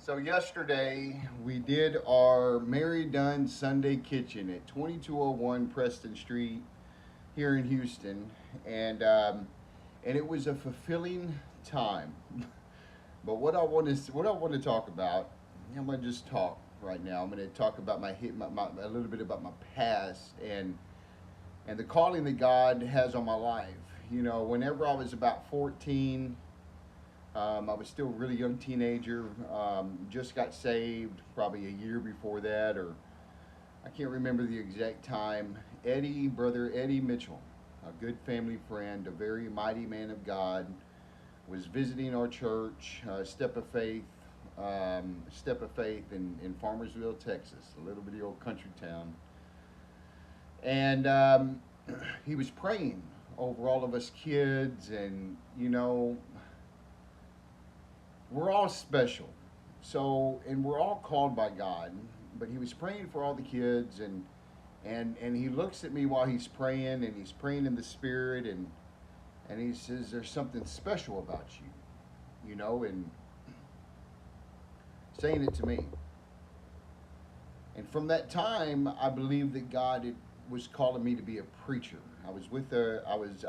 So yesterday we did our Mary Dunn Sunday Kitchen at 2201 Preston Street here in Houston, and it was a fulfilling time. But what I want to talk about, I'm gonna just talk right now. I'm gonna talk about a little bit about my past and the calling that God has on my life. You know, whenever I was about 14, I was still a really young teenager. Just got saved probably a year before that, or I can't remember the exact time. Brother Eddie Mitchell, a good family friend, a very mighty man of God, was visiting our church, Step of Faith in Farmersville, Texas, a little bitty old country town, and he was praying over all of us kids, and we're all special. So, and we're all called by God. But he was praying for all the kids, and he looks at me while he's praying, and he's praying in the spirit, and he says, "There's something special about and saying it to me. And from that time, I believe that was calling me to be a preacher. I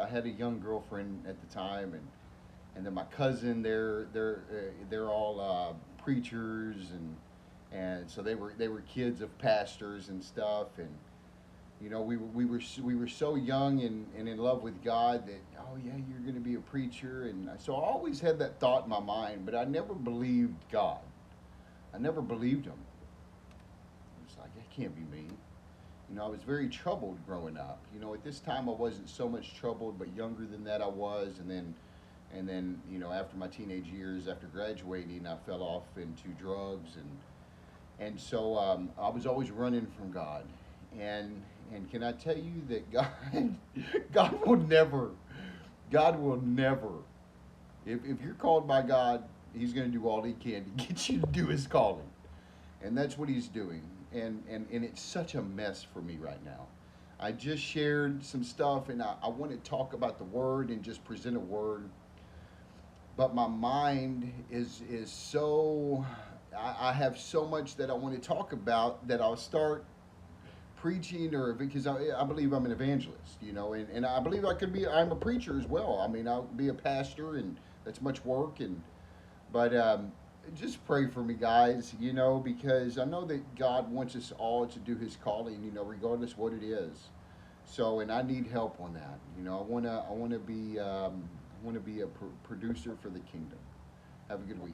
had a young girlfriend at the time, and then my cousin, they're all preachers, and so they were kids of pastors and stuff, and we were so young and in love with God that, oh yeah, you're going to be a preacher. And so I always had that thought in my mind, but I never believed God. I never believed him. It was like, that can't be me. I was very troubled growing up. At this time I wasn't so much troubled, but younger than that I was. And then after my teenage years, after graduating, I fell off into drugs, and so I was always running from God. And can I tell you that God God will never God will never, if you're called by God, He's going to do all He can to get you to do His calling, and that's what He's doing. And it's such a mess for me right now. I just shared some stuff, and I want to talk about the Word and just present a word, but my mind is so, I have so much that I want to talk about that I'll start preaching, or because I believe I'm an evangelist, and I believe I'm a preacher as well. I mean, I'll be a pastor, and that's much work, but just pray for me, guys, because I know that God wants us all to do His calling, regardless what it is. So, and I need help on that. I want to be a producer for the kingdom. Have a good week.